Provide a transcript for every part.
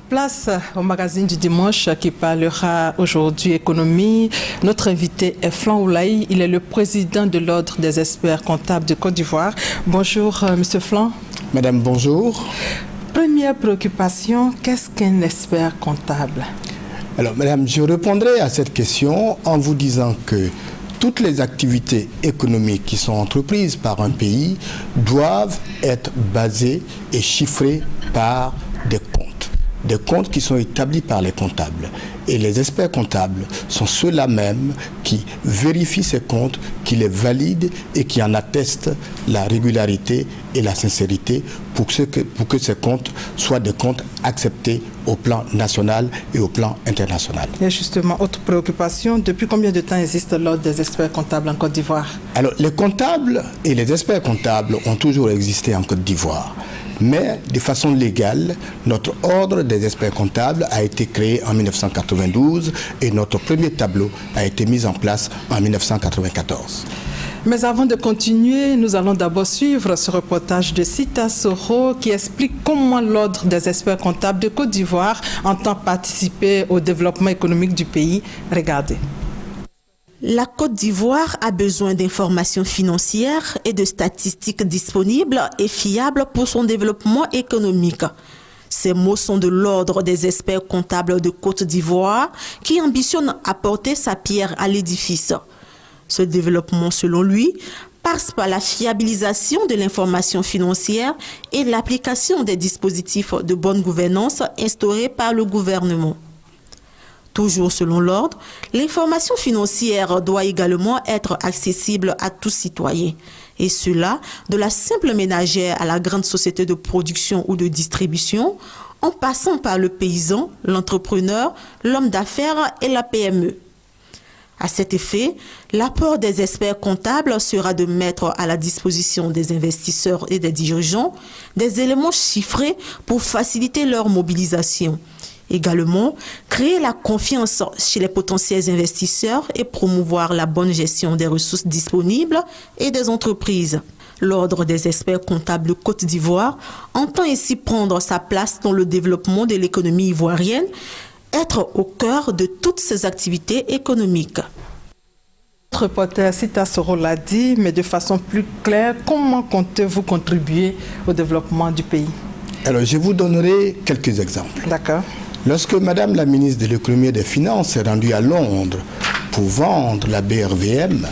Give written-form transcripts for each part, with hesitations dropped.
Place au magazine du dimanche qui parlera aujourd'hui économie. Notre invité est Flan Oulaye. Il est le président de l'Ordre des experts comptables de Côte d'Ivoire. Bonjour, Monsieur Flan. Madame, bonjour. Première préoccupation, qu'est-ce qu'un expert comptable? Alors, Madame, je répondrai à cette question en vous disant que toutes les activités économiques qui sont entreprises par un pays doivent être basées et chiffrées par des comptes qui sont établis par les comptables. Et les experts comptables sont ceux-là même qui vérifient ces comptes, qui les valident et qui en attestent la régularité et la sincérité pour que ces comptes soient des comptes acceptés au plan national et au plan international. Et justement, autre préoccupation, depuis combien de temps existe l'Ordre des experts comptables en Côte d'Ivoire? Alors, les comptables et les experts comptables ont toujours existé en Côte d'Ivoire. Mais de façon légale, notre ordre des experts comptables a été créé en 1992 et notre premier tableau a été mis en place en 1994. Mais avant de continuer, nous allons d'abord suivre ce reportage de Sita Soro qui explique comment l'Ordre des experts comptables de Côte d'Ivoire entend participer au développement économique du pays. Regardez. La Côte d'Ivoire a besoin d'informations financières et de statistiques disponibles et fiables pour son développement économique. Ces mots sont de l'Ordre des experts comptables de Côte d'Ivoire qui ambitionne apporter sa pierre à l'édifice. Ce développement, selon lui, passe par la fiabilisation de l'information financière et l'application des dispositifs de bonne gouvernance instaurés par le gouvernement. Toujours selon l'ordre, l'information financière doit également être accessible à tout citoyen. Et cela, de la simple ménagère à la grande société de production ou de distribution, en passant par le paysan, l'entrepreneur, l'homme d'affaires et la PME. À cet effet, l'apport des experts comptables sera de mettre à la disposition des investisseurs et des dirigeants des éléments chiffrés pour faciliter leur mobilisation. Également, créer la confiance chez les potentiels investisseurs et promouvoir la bonne gestion des ressources disponibles et des entreprises. L'Ordre des experts comptables de Côte d'Ivoire entend ainsi prendre sa place dans le développement de l'économie ivoirienne, être au cœur de toutes ces activités économiques. Notre reporter Sita Soro l'a dit, mais de façon plus claire, comment comptez-vous contribuer au développement du pays? Alors, je vous donnerai quelques exemples. D'accord. Lorsque Madame la ministre de l'Économie et des Finances s'est rendue à Londres pour vendre la BRVM,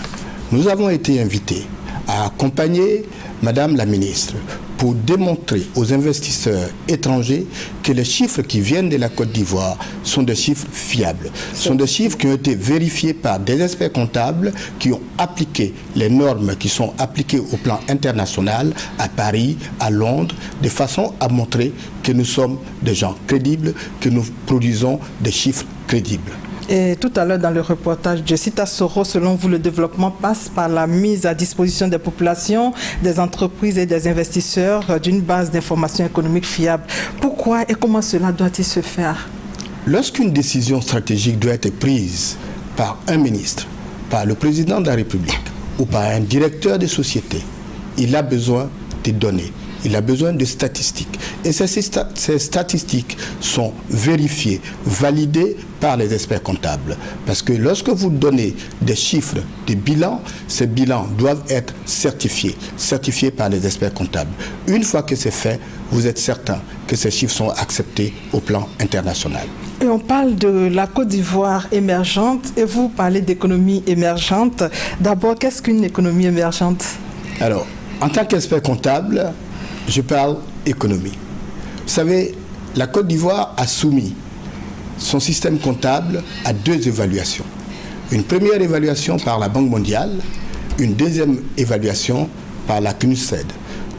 nous avons été invités à accompagner Madame la ministre pour démontrer aux investisseurs étrangers que les chiffres qui viennent de la Côte d'Ivoire sont des chiffres fiables. Ce sont des chiffres qui ont été vérifiés par des experts comptables qui ont appliqué les normes qui sont appliquées au plan international à Paris, à Londres, de façon à montrer que nous sommes des gens crédibles, que nous produisons des chiffres crédibles. Et tout à l'heure, dans le reportage de Sita Soro, selon vous, le développement passe par la mise à disposition des populations, des entreprises et des investisseurs d'une base d'information économique fiable. Pourquoi et comment cela doit-il se faire? Lorsqu'une décision stratégique doit être prise par un ministre, par le président de la République ou par un directeur de société, il a besoin de données. Il a besoin de statistiques. Et ces statistiques sont vérifiées, validées par les experts comptables. Parce que lorsque vous donnez des chiffres, des bilans, ces bilans doivent être certifiés par les experts comptables. Une fois que c'est fait, vous êtes certain que ces chiffres sont acceptés au plan international. Et on parle de la Côte d'Ivoire émergente et vous parlez d'économie émergente. D'abord, qu'est-ce qu'une économie émergente? Alors, en tant qu'expert comptable, je parle économie. Vous savez, la Côte d'Ivoire a soumis son système comptable à 2 évaluations. Une première évaluation par la Banque mondiale, une deuxième évaluation par la CNUSED.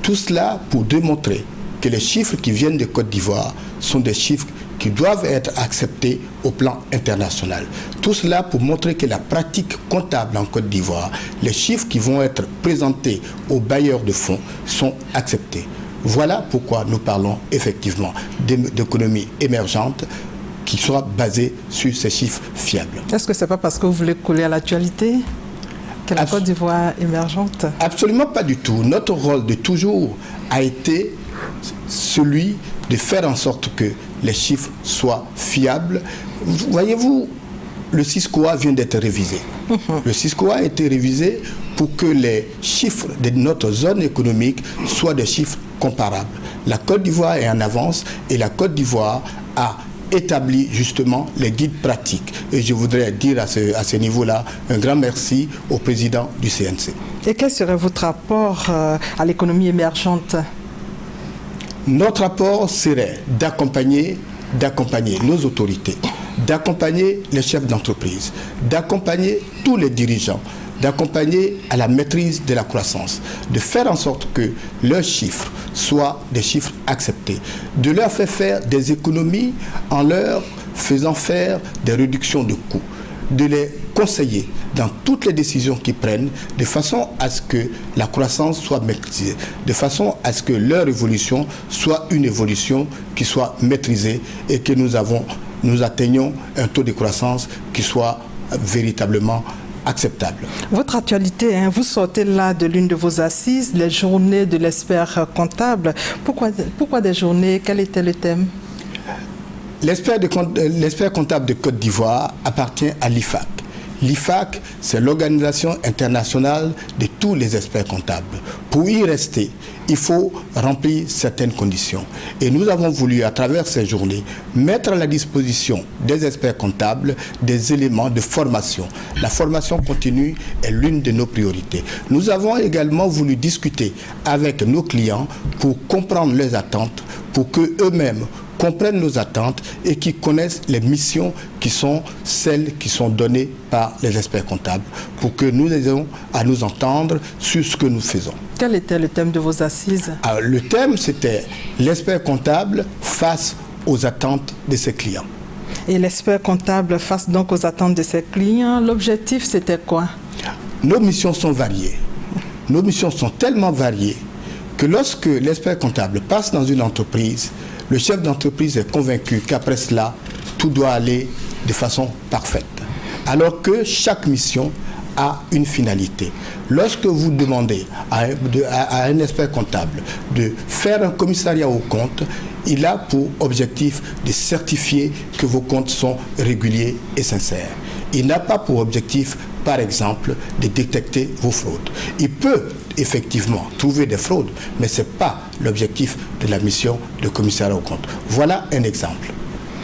Tout cela pour démontrer que les chiffres qui viennent de Côte d'Ivoire sont des chiffres qui doivent être acceptés au plan international. Tout cela pour montrer que la pratique comptable en Côte d'Ivoire, les chiffres qui vont être présentés aux bailleurs de fonds sont acceptés. Voilà pourquoi nous parlons effectivement d'économie émergente qui soit basée sur ces chiffres fiables. Est-ce que ce n'est pas parce que vous voulez coller à l'actualité que la Côte d'Ivoire émergente? Absolument pas du tout. Notre rôle de toujours a été celui de faire en sorte que les chiffres soient fiables. Voyez-vous, le CISCOA vient d'être révisé. Le CISCOA a été révisé pour que les chiffres de notre zone économique soient des chiffres comparables. La Côte d'Ivoire est en avance et la Côte d'Ivoire a établi justement les guides pratiques. Et je voudrais dire à ce niveau-là un grand merci au président du CNC. Et quel serait votre rapport à l'économie émergente? Notre rapport serait d'accompagner nos autorités, d'accompagner les chefs d'entreprise, d'accompagner tous les dirigeants, d'accompagner à la maîtrise de la croissance, de faire en sorte que leurs chiffres soient des chiffres acceptés, de leur faire des économies en leur faisant faire des réductions de coûts, de les conseiller dans toutes les décisions qu'ils prennent, de façon à ce que la croissance soit maîtrisée, de façon à ce que leur évolution soit une évolution qui soit maîtrisée et que nous atteignions un taux de croissance qui soit véritablement acceptable. Votre actualité, vous sortez là de l'une de vos assises, les journées de l'expert comptable. Pourquoi des journées? Quel était le thème? L'expert comptable de Côte d'Ivoire appartient à l'IFAC. L'IFAC, c'est l'organisation internationale de tous les experts comptables. Pour y rester, il faut remplir certaines conditions. Et nous avons voulu, à travers ces journées, mettre à la disposition des experts comptables des éléments de formation. La formation continue est l'une de nos priorités. Nous avons également voulu discuter avec nos clients pour comprendre leurs attentes, pour qu'eux-mêmes comprennent nos attentes et qui connaissent les missions qui sont celles qui sont données par les experts comptables pour que nous ayons à nous entendre sur ce que nous faisons. Quel était le thème de vos assises? Alors, le thème, c'était l'expert comptable face aux attentes de ses clients. Et l'expert comptable face donc aux attentes de ses clients, l'objectif c'était quoi? Nos missions sont variées. Nos missions sont tellement variées que lorsque l'expert comptable passe dans une entreprise, le chef d'entreprise est convaincu qu'après cela, tout doit aller de façon parfaite. Alors que chaque mission a une finalité. Lorsque vous demandez à un expert comptable de faire un commissariat aux comptes, il a pour objectif de certifier que vos comptes sont réguliers et sincères. Il n'a pas pour objectif, par exemple, de détecter vos fraudes. Il peut effectivement trouver des fraudes, mais ce n'est pas l'objectif de la mission de commissariat aux comptes. Voilà un exemple.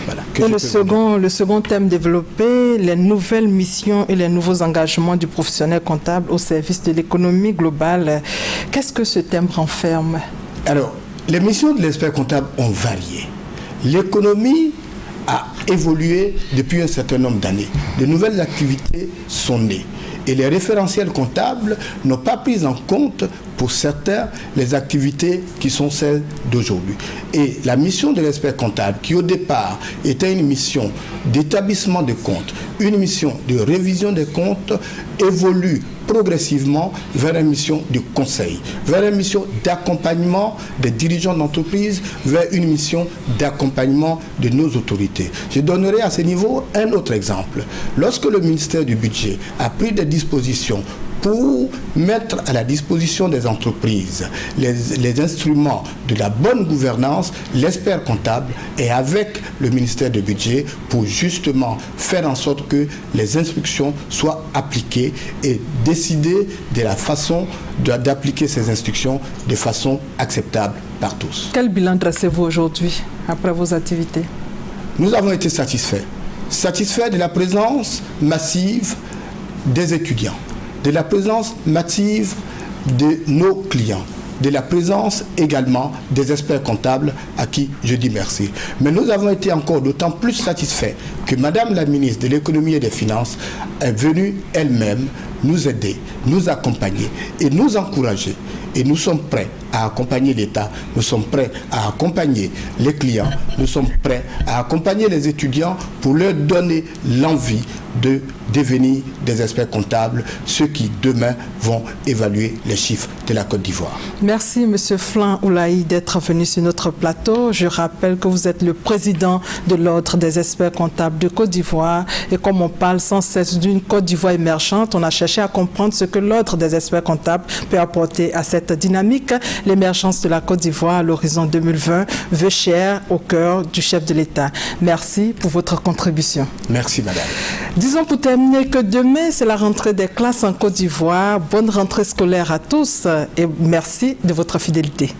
Voilà, et le second thème développé, les nouvelles missions et les nouveaux engagements du professionnel comptable au service de l'économie globale. Qu'est-ce que ce thème renferme? Alors, les missions de l'expert comptable ont varié. L'économie a évolué depuis un certain nombre d'années. De nouvelles activités sont nées. Et les référentiels comptables n'ont pas pris en compte, pour certains, les activités qui sont celles d'aujourd'hui. Et la mission de l'expert comptable, qui au départ était une mission d'établissement de comptes, une mission de révision des comptes, évolue progressivement vers une mission de conseil, vers une mission d'accompagnement des dirigeants d'entreprise, vers une mission d'accompagnement de nos autorités. Je donnerai à ce niveau un autre exemple. Lorsque le ministère du Budget a pris des dispositions pour mettre à la disposition des entreprises les instruments de la bonne gouvernance, l'expert comptable est avec le ministère du Budget pour justement faire en sorte que les instructions soient appliquées et décider de la façon d'appliquer ces instructions de façon acceptable par tous. Quel bilan dressez-vous aujourd'hui après vos activités? Nous avons été satisfaits. Satisfaits de la présence massive des étudiants, de la présence massive de nos clients, de la présence également des experts comptables à qui je dis merci. Mais nous avons été encore d'autant plus satisfaits que Madame la ministre de l'économie et des finances est venue elle-même nous aider, nous accompagner et nous encourager. Et nous sommes prêts à accompagner l'État, nous sommes prêts à accompagner les clients, nous sommes prêts à accompagner les étudiants pour leur donner l'envie de devenir des experts comptables, ceux qui demain vont évaluer les chiffres de la Côte d'Ivoire. Merci M. Flan Oulaï d'être venu sur notre plateau. Je rappelle que vous êtes le président de l'Ordre des experts comptables de Côte d'Ivoire et comme on parle sans cesse d'une Côte d'Ivoire émergente, on a cherché chercher à comprendre ce que l'Ordre des experts comptables peut apporter à cette dynamique. L'émergence de la Côte d'Ivoire à l'horizon 2020 veut cher au cœur du chef de l'État. Merci pour votre contribution. Merci, madame. Disons pour terminer que demain, c'est la rentrée des classes en Côte d'Ivoire. Bonne rentrée scolaire à tous et merci de votre fidélité.